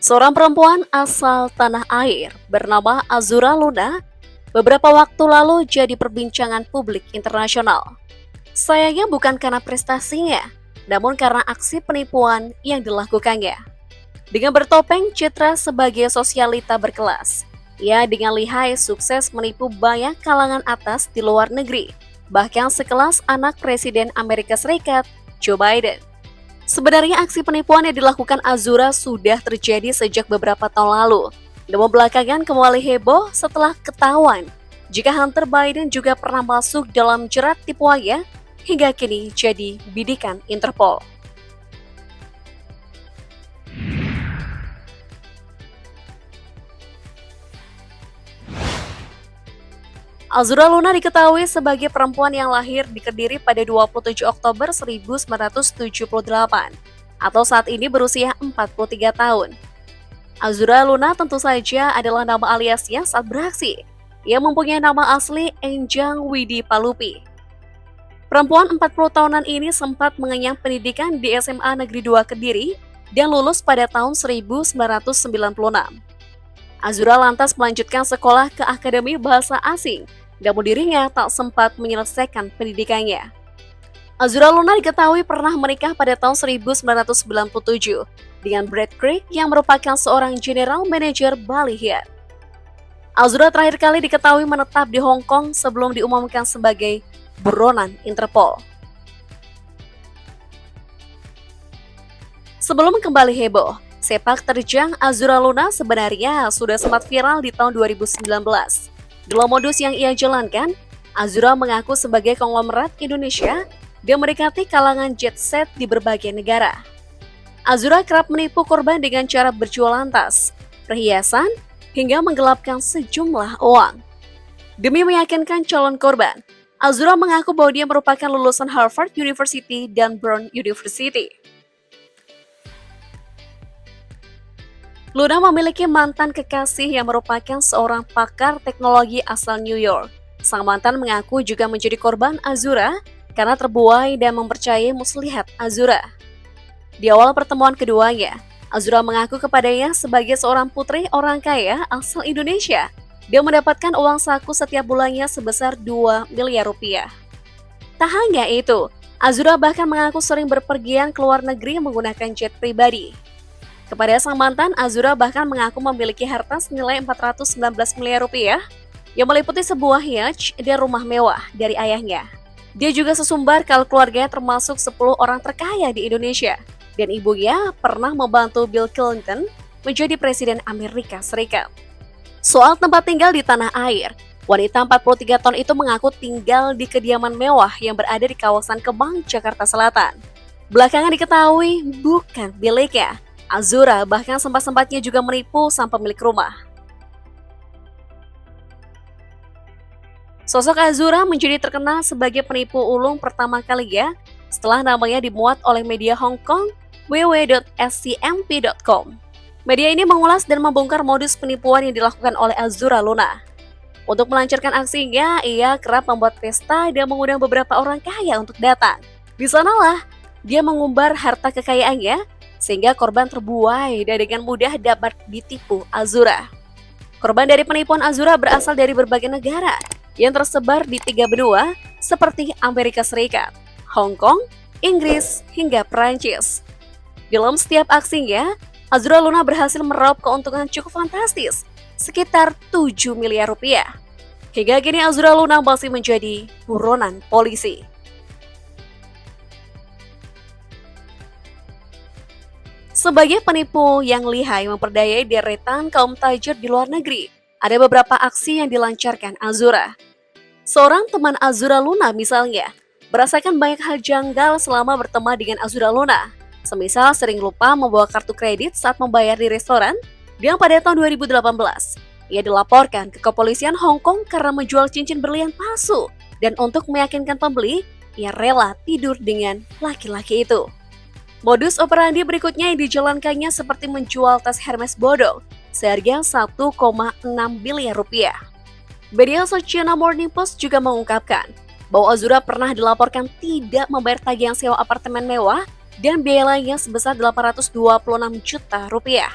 Seorang perempuan asal tanah air bernama Azura Luna beberapa waktu lalu jadi perbincangan publik internasional. Sayangnya bukan karena prestasinya, namun karena aksi penipuan yang dilakukannya. Dengan bertopeng citra sebagai sosialita berkelas, ia dengan lihai sukses menipu banyak kalangan atas di luar negeri, bahkan sekelas anak Presiden Amerika Serikat, Joe Biden. Sebenarnya aksi penipuan yang dilakukan Azura sudah terjadi sejak beberapa tahun lalu. Namun belakangan kembali heboh setelah ketahuan jika Hunter Biden juga pernah masuk dalam jerat tipuannya hingga kini jadi bidikan Interpol. Azura Luna diketahui sebagai perempuan yang lahir di Kediri pada 27 Oktober 1978 atau saat ini berusia 43 tahun. Azura Luna tentu saja adalah nama aliasnya saat beraksi. Ia mempunyai nama asli Enjang Widi Palupi. Perempuan 40 tahunan ini sempat mengenyam pendidikan di SMA Negeri 2 Kediri dan lulus pada tahun 1996. Azura lantas melanjutkan sekolah ke Akademi Bahasa Asing, namun dirinya tak sempat menyelesaikan pendidikannya. Azura Luna diketahui pernah menikah pada tahun 1997 dengan Brad Creek yang merupakan seorang general manager Bali Hyatt. Azura terakhir kali diketahui menetap di Hong Kong sebelum diumumkan sebagai buronan Interpol. Sebelum kembali heboh, sepak terjang Azura Luna sebenarnya sudah sempat viral di tahun 2019. Dalam modus yang ia jalankan, Azura mengaku sebagai konglomerat Indonesia dan mendekati kalangan jet set di berbagai negara. Azura kerap menipu korban dengan cara berjualan tas, perhiasan, hingga menggelapkan sejumlah uang. Demi meyakinkan calon korban, Azura mengaku bahwa dia merupakan lulusan Harvard University dan Brown University. Luna memiliki mantan kekasih yang merupakan seorang pakar teknologi asal New York. Sang mantan mengaku juga menjadi korban Azura karena terbuai dan mempercayai muslihat Azura. Di awal pertemuan keduanya, Azura mengaku kepadanya sebagai seorang putri orang kaya asal Indonesia dan mendapatkan uang saku setiap bulannya sebesar 2 miliar rupiah. Tak hanya itu, Azura bahkan mengaku sering berpergian ke luar negeri menggunakan jet pribadi. Kepada sang mantan, Azura bahkan mengaku memiliki harta senilai 419 miliar rupiah yang meliputi sebuah yacht dan rumah mewah dari ayahnya. Dia juga sesumbar kalau keluarganya termasuk 10 orang terkaya di Indonesia dan ibunya pernah membantu Bill Clinton menjadi Presiden Amerika Serikat. Soal tempat tinggal di tanah air, wanita 43 tahun itu mengaku tinggal di kediaman mewah yang berada di kawasan Kemang, Jakarta Selatan. Belakangan diketahui bukan miliknya. Azura bahkan sempat-sempatnya juga menipu sang pemilik rumah. Sosok Azura menjadi terkenal sebagai penipu ulung pertama kalinya setelah namanya dimuat oleh media Hong Kong www.scmp.com. Media ini mengulas dan membongkar modus penipuan yang dilakukan oleh Azura Luna. Untuk melancarkan aksinya, ia kerap membuat pesta dan mengundang beberapa orang kaya untuk datang. Di sanalah dia mengumbar harta kekayaannya sehingga korban terbuai dan dengan mudah dapat ditipu Azura. Korban dari penipuan Azura berasal dari berbagai negara yang tersebar di 3 benua seperti Amerika Serikat, Hong Kong, Inggris, hingga Perancis. Dalam setiap aksinya, Azura Luna berhasil meraup keuntungan cukup fantastis, sekitar 7 miliar rupiah. Hingga kini Azura Luna masih menjadi buronan polisi. Sebagai penipu yang lihai memperdayai deretan kaum tajir di luar negeri, ada beberapa aksi yang dilancarkan Azura. Seorang teman Azura Luna misalnya, merasakan banyak hal janggal selama berteman dengan Azura Luna. Semisal sering lupa membawa kartu kredit saat membayar di restoran, dan pada tahun 2018, ia dilaporkan ke kepolisian Hong Kong karena menjual cincin berlian palsu. Dan untuk meyakinkan pembeli, ia rela tidur dengan laki-laki itu. Modus operandi berikutnya yang dijalankannya seperti menjual tas Hermes bodong seharga 1,6 miliar rupiah. Media China Morning Post juga mengungkapkan bahwa Azura pernah dilaporkan tidak membayar tagihan sewa apartemen mewah dan biaya lainnya sebesar 826 juta rupiah.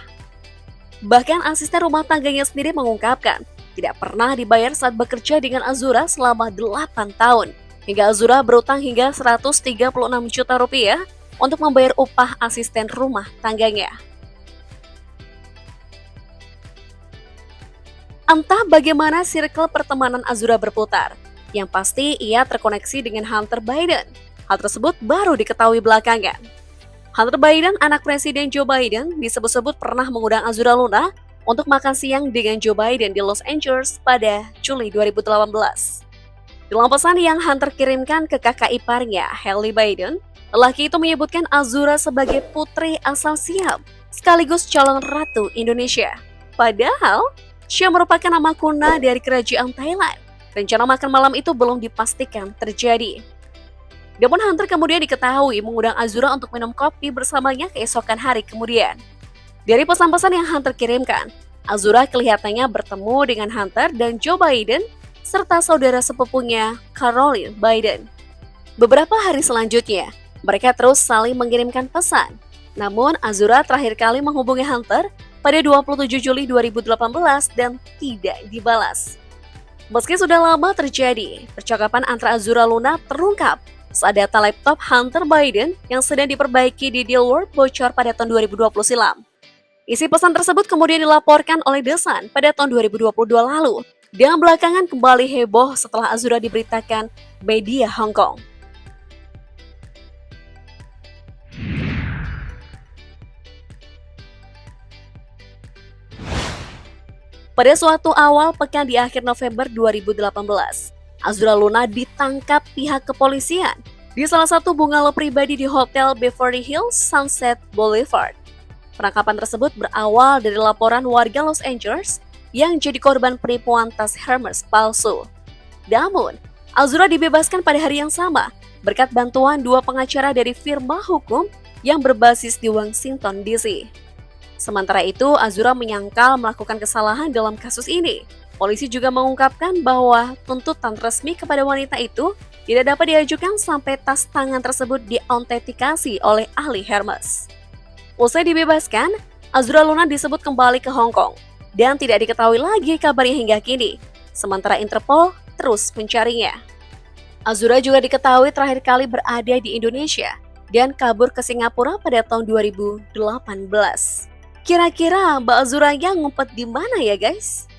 Bahkan asisten rumah tangganya sendiri mengungkapkan tidak pernah dibayar saat bekerja dengan Azura selama 8 tahun. Hingga Azura berutang hingga 136 juta rupiah untuk membayar upah asisten rumah tangganya. Entah bagaimana circle pertemanan Azura berputar, yang pasti ia terkoneksi dengan Hunter Biden. Hal tersebut baru diketahui belakangan. Hunter Biden, anak Presiden Joe Biden, disebut-sebut pernah mengundang Azura Luna untuk makan siang dengan Joe Biden di Los Angeles pada Juli 2018. Dalam pesan yang Hunter kirimkan ke kakak iparnya, Haley Biden, lelaki itu menyebutkan Azura sebagai putri asal Siam, sekaligus calon ratu Indonesia. Padahal, Siam merupakan nama kuno dari kerajaan Thailand. Rencana makan malam itu belum dipastikan terjadi. Namun Hunter kemudian diketahui mengundang Azura untuk minum kopi bersamanya keesokan hari kemudian. Dari pesan-pesan yang Hunter kirimkan, Azura kelihatannya bertemu dengan Hunter dan Joe Biden serta saudara sepupunya Caroline Biden. Beberapa hari selanjutnya, mereka terus saling mengirimkan pesan. Namun Azura terakhir kali menghubungi Hunter pada 27 Juli 2018 dan tidak dibalas. Meski sudah lama terjadi, percakapan antara Azura Luna terungkap saat data laptop Hunter Biden yang sedang diperbaiki di Dilworth bocor pada tahun 2020 silam. Isi pesan tersebut kemudian dilaporkan oleh The Sun pada tahun 2022 lalu, dan belakangan kembali heboh setelah Azura diberitakan media Hong Kong. Pada suatu awal pekan di akhir November 2018, Azura Luna ditangkap pihak kepolisian di salah satu bungalow pribadi di Hotel Beverly Hills Sunset Boulevard. Penangkapan tersebut berawal dari laporan warga Los Angeles yang jadi korban penipuan tas Hermes palsu. Namun, Azura dibebaskan pada hari yang sama berkat bantuan dua pengacara dari firma hukum yang berbasis di Washington, D.C. Sementara itu, Azura menyangkal melakukan kesalahan dalam kasus ini. Polisi juga mengungkapkan bahwa tuntutan resmi kepada wanita itu tidak dapat diajukan sampai tas tangan tersebut diautentikasi oleh ahli Hermes. Usai dibebaskan, Azura Luna disebut kembali ke Hong Kong dan tidak diketahui lagi kabarnya hingga kini. Sementara Interpol terus mencarinya. Azura juga diketahui terakhir kali berada di Indonesia dan kabur ke Singapura pada tahun 2018. Kira-kira Mbak Azura yang ngumpet di mana ya guys?